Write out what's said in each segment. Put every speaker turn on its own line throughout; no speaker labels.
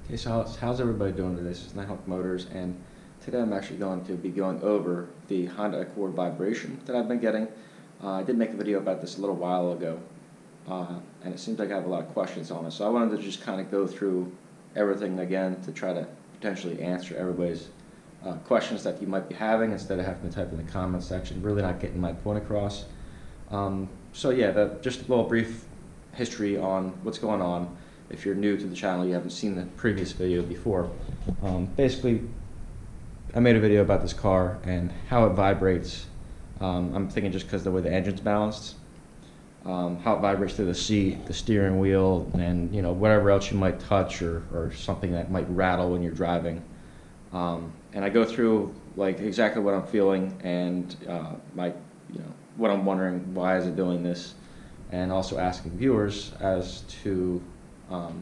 Okay, so how's everybody doing today? This is Nighthawk Motors, and today I'm actually going to be going over the Honda Accord vibration that I've been getting. I did make a video about this a little while ago, and it seems like I have a lot of questions on it. So I wanted to just kind of go through everything again to try to potentially answer everybody's questions that you might be having instead of having to type in the comment section, really not getting my point across. So yeah, just a little brief history on what's going on. If you're new to the channel, you haven't seen the previous video before. Basically, I made a video about this car and how it vibrates. I'm thinking just because of the way the engine's balanced, how it vibrates through the seat, the steering wheel, and whatever else you might touch or something that might rattle when you're driving. And I go through like exactly what I'm feeling and what I'm wondering, why is it doing this, and also asking viewers as to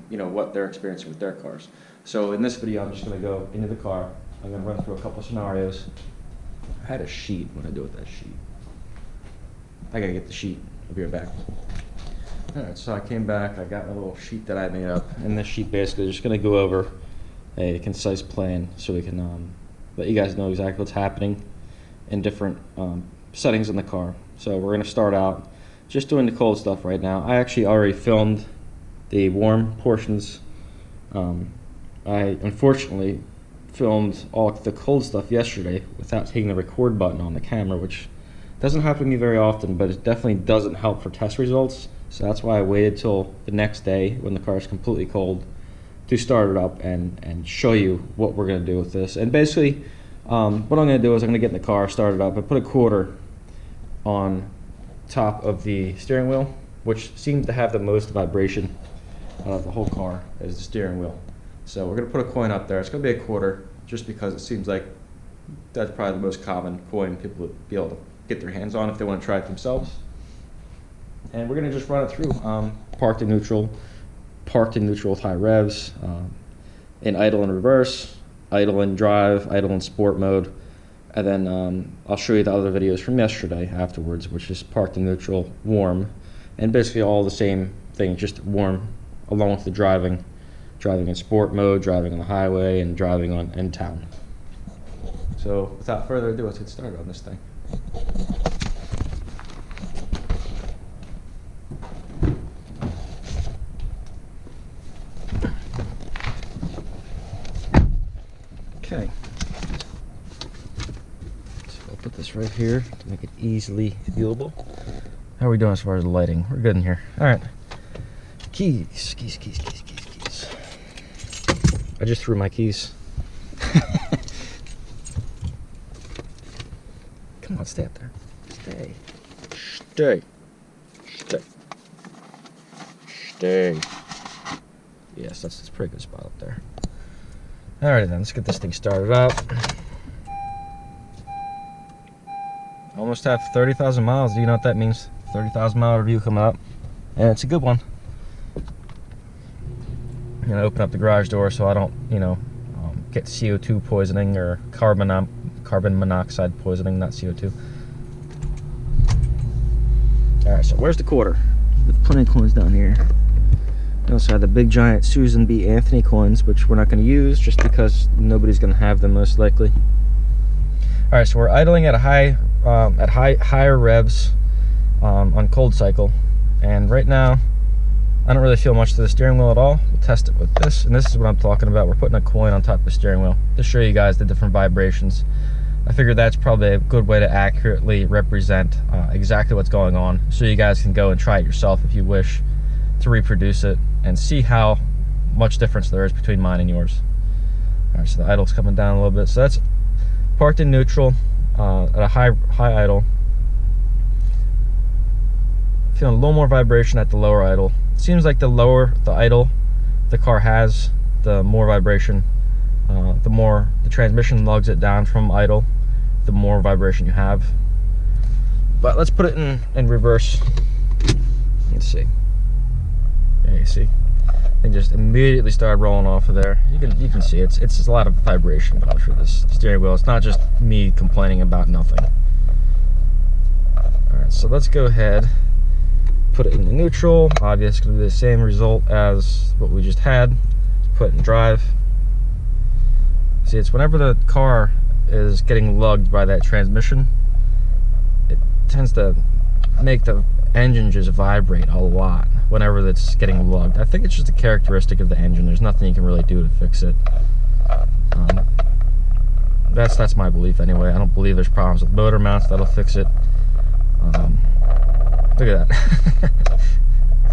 what they're experiencing with their cars. So in this video, I'm just going to go into the car. I'm going to run through a couple scenarios. I had a sheet. What do I do with that sheet? I got to get the sheet. I'll be right back. Alright, so I came back. I got my little sheet that I made up. And this sheet basically is just going to go over a concise plan so we can let you guys know exactly what's happening in different settings in the car. So we're going to start out just doing the cold stuff right now. I actually already filmed the warm portions. I unfortunately filmed all the cold stuff yesterday without taking the record button on the camera, which doesn't happen to me very often, but it definitely doesn't help for test results. So that's why I waited till the next day when the car is completely cold to start it up and show you what we're going to do with this. And basically what I'm going to do is I'm going to get in the car, start it up, and put a quarter on top of the steering wheel, which seems to have the most vibration out of the whole car is the steering wheel. So we're going to put a coin up there. It's going to be a quarter just because it seems like that's probably the most common coin people would be able to get their hands on if they want to try it themselves. And we're going to just run it through parked in neutral with high revs, in idle and reverse, idle and drive, idle and sport mode, and then I'll show you the other videos from yesterday afterwards, which is parked in neutral, warm, and basically all the same thing, just warm along with the driving in sport mode, driving on the highway, and driving in town. So without further ado, let's get started on this thing. Okay, so I'll put this right here to make it easily viewable. How are we doing as far as the lighting? We're good in here. All right. Keys. I just threw my keys. Come on, stay up there. Stay. Yes, that's a pretty good spot up there. Alright then, let's get this thing started up. Almost have 30,000 miles. Do you know what that means? 30,000 mile review coming up. And it's a good one. I'm gonna open up the garage door so I don't, get CO2 poisoning or carbon monoxide poisoning, not CO2. Alright, so where's the quarter? There's plenty of coins down here. I also have the big giant Susan B. Anthony coins, which we're not going to use just because nobody's going to have them most likely. Alright, so we're idling at a higher revs on cold cycle, and right now I don't really feel much to the steering wheel at all. We'll test it with this, and this is what I'm talking about. We're putting a coin on top of the steering wheel to show you guys the different vibrations. I figured that's probably a good way to accurately represent exactly what's going on, so you guys can go and try it yourself if you wish to reproduce it and see how much difference there is between mine and yours. Alright, so the idle's coming down a little bit. So that's parked in neutral at a high idle. Feeling a little more vibration at the lower idle. Seems like the lower the idle the car has, the more vibration, the more the transmission lugs it down from idle, the more vibration you have. But let's put it in reverse. Let's see. Yeah, you see, and just immediately started rolling off of there. You can see it's just a lot of vibration going through this steering wheel. It's not just me complaining about nothing. All right, so let's go ahead, put it in the neutral. Obviously, it's going to be the same result as what we just had.
put in drive. See, it's whenever the car is getting lugged by that transmission, it tends to make the engine just vibrate a lot whenever it's getting lugged. I think it's just a characteristic of the engine. There's nothing you can really do to fix it. That's my belief anyway. I don't believe there's problems with motor mounts that'll fix it. Look at that.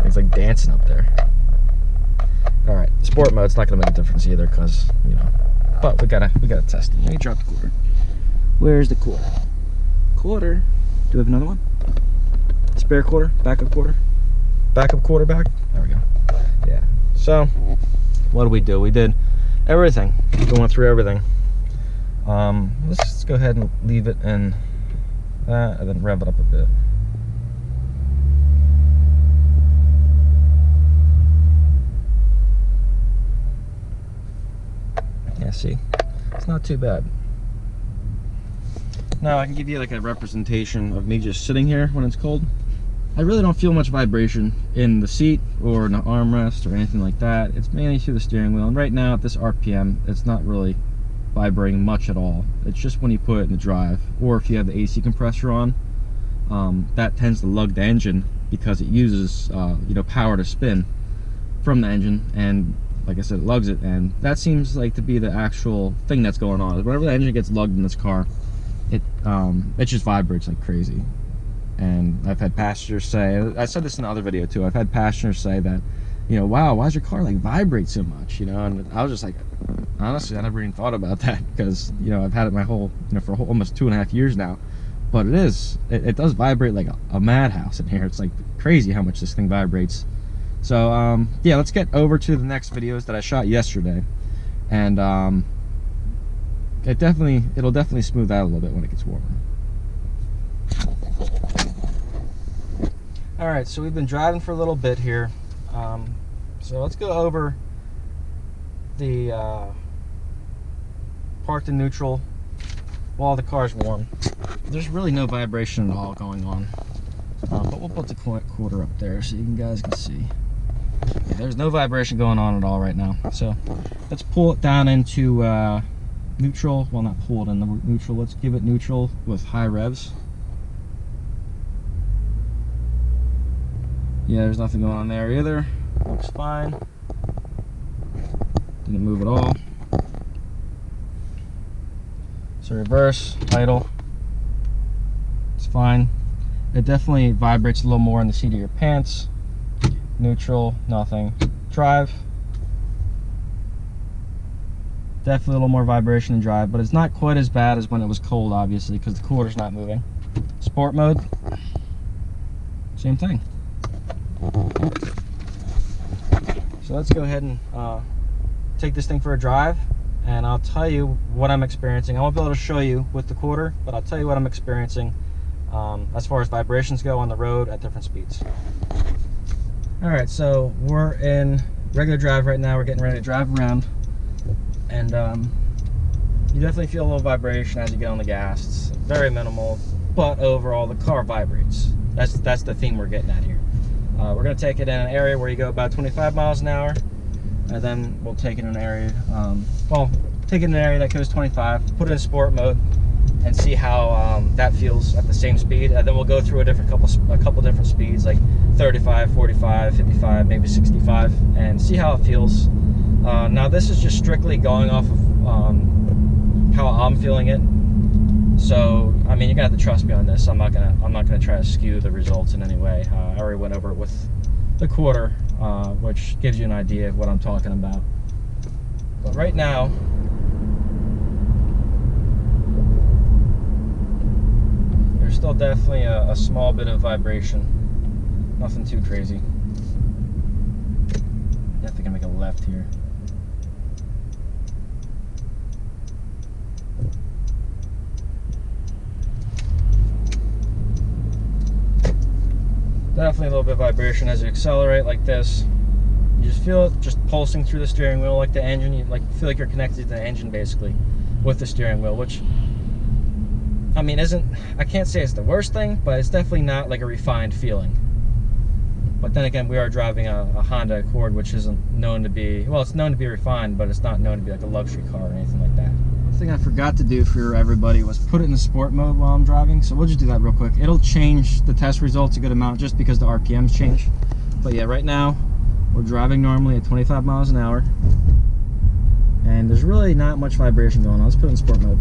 Things like dancing up there. All right, sport mode's not gonna make a difference either, cause you know. But we gotta test it. Let me drop the quarter. Where's the quarter? Quarter. Do we have another one? Spare quarter? Backup quarter? Backup quarterback? There we go. Yeah. So, what did we do? We did everything. Going through everything. Let's just go ahead and leave it in that, and then rev it up a bit. Yeah, see, it's not too bad. Now I can give you like a representation of me just sitting here when it's cold. I really don't feel much vibration in the seat or in the armrest or anything like that. It's mainly through the steering wheel, and right now at this RPM, it's not really vibrating much at all. It's just when you put it in the drive, or if you have the AC compressor on, that tends to lug the engine because it uses you know, power to spin from the engine, and like I said, it lugs it, and that seems like to be the actual thing that's going on. Whenever the engine gets lugged in this car, it just vibrates like crazy. And I've had passengers say, I said this in another video too, I've had passengers say that, you know, wow, why does your car like vibrate so much, you know? And I was just like, honestly, I never even thought about that, because, you know, I've had it my whole, you know, for almost 2.5 years now. But it does vibrate like a madhouse in here. It's like crazy how much this thing vibrates. So yeah, let's get over to the next videos that I shot yesterday, and it'll definitely smooth out a little bit when it gets warmer. All right, so we've been driving for a little bit here, so let's go over the parked in neutral while the car's warm. There's really no vibration at all going on, but we'll put the quarter up there so you guys can see. Yeah, there's no vibration going on at all right now. So let's pull it down into neutral. Well, not pull it in the neutral. Let's give it neutral with high revs. Yeah, there's nothing going on there either. Looks fine. Didn't move at all. So reverse, idle. It's fine. It definitely vibrates a little more in the seat of your pants. Neutral, nothing. Drive. Definitely a little more vibration in drive, but it's not quite as bad as when it was cold, obviously, because the quarter's not moving. Sport mode, same thing. So let's go ahead and take this thing for a drive, and I'll tell you what I'm experiencing. I won't be able to show you with the quarter, but I'll tell you what I'm experiencing as far as vibrations go on the road at different speeds. All right, so we're in regular drive right now. We're getting ready to drive around, and you definitely feel a little vibration as you get on the gas. It's very minimal, but overall the car vibrates. That's the theme we're getting at here. We're gonna take it in an area where you go about 25 miles an hour, and then we'll take it in an area, take it in an area that goes 25, put it in sport mode, and see how that feels at the same speed. And then we'll go through a couple different speeds, like 35, 45, 55, maybe 65, and see how it feels. Now this is just strictly going off of how I'm feeling it. So I mean, you're gonna have to trust me on this. I'm not gonna try to skew the results in any way. I already went over it with the quarter, which gives you an idea of what I'm talking about. But right now, there's still definitely a small bit of vibration. Nothing too crazy. Definitely gonna make a left here. Definitely a little bit of vibration as you accelerate like this. You just feel it just pulsing through the steering wheel like the engine. You feel like you're connected to the engine basically with the steering wheel, which I mean I can't say it's the worst thing, but it's definitely not like a refined feeling. But then again, we are driving a Honda Accord, which isn't known to be, well, it's known to be refined, but it's not known to be like a luxury car or anything like that. One thing I forgot to do for everybody was put it in sport mode while I'm driving, so we'll just do that real quick. It'll change the test results a good amount just because the RPMs change. But yeah, right now, we're driving normally at 25 miles an hour, and there's really not much vibration going on. Let's put it in sport mode.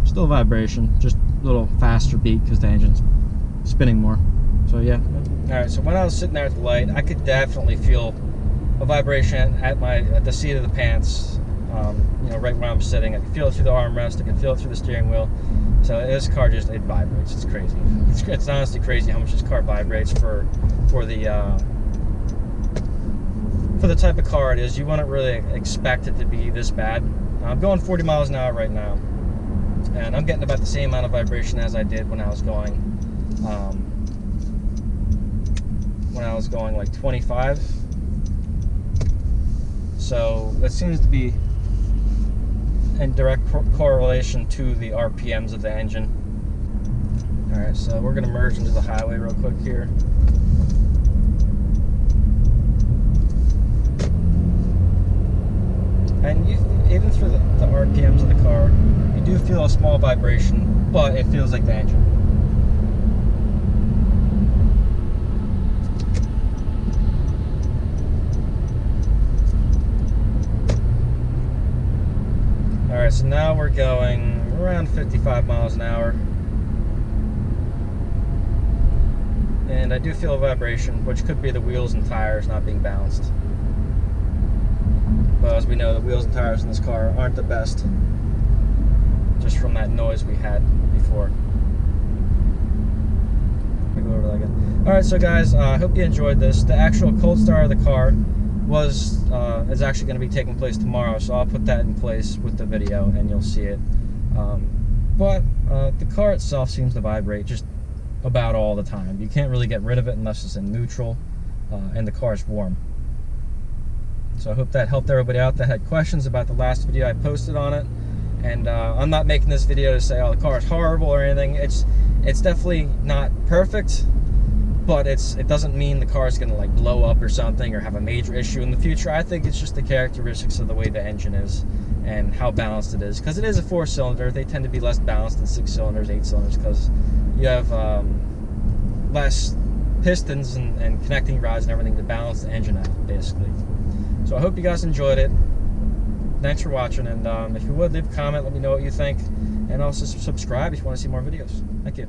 Still vibration, just a little faster beat because the engine's spinning more. So yeah. Alright, so when I was sitting there at the light, I could definitely feel a vibration at the seat of the pants. You know, right where I'm sitting. I can feel it through the armrest, I can feel it through the steering wheel. So this car just, it vibrates. It's crazy. It's honestly crazy how much this car vibrates for the type of car it is. You wouldn't really expect it to be this bad. I'm going 40 miles an hour right now, and I'm getting about the same amount of vibration as I did when I was going like 25. So it seems to be in direct correlation to the RPMs of the engine. Alright, so we're going to merge into the highway real quick here. And even through the RPMs of the car, you do feel a small vibration, but it feels like the engine. Alright, so now we're going around 55 miles an hour. And I do feel a vibration, which could be the wheels and tires not being balanced. But as we know, the wheels and tires in this car aren't the best, just from that noise we had before. Let me go over that again. Alright, so guys, I hope you enjoyed this. The actual cold start of the car is actually going to be taking place tomorrow, so I'll put that in place with the video and you'll see it. But the car itself seems to vibrate just about all the time. You can't really get rid of it unless it's in neutral, and the car's warm. So I hope that helped everybody out that had questions about the last video I posted on it. And I'm not making this video to say, oh, the car is horrible or anything. It's definitely not perfect, but it doesn't mean the car is going to like blow up or something or have a major issue in the future. I think it's just the characteristics of the way the engine is and how balanced it is. Because it is a 4-cylinder, they tend to be less balanced than 6 cylinders, 8 cylinders, because you have less pistons and connecting rods and everything to balance the engine out, basically. So I hope you guys enjoyed it. Thanks for watching, and if you would, leave a comment, let me know what you think, and also subscribe if you want to see more videos. Thank you.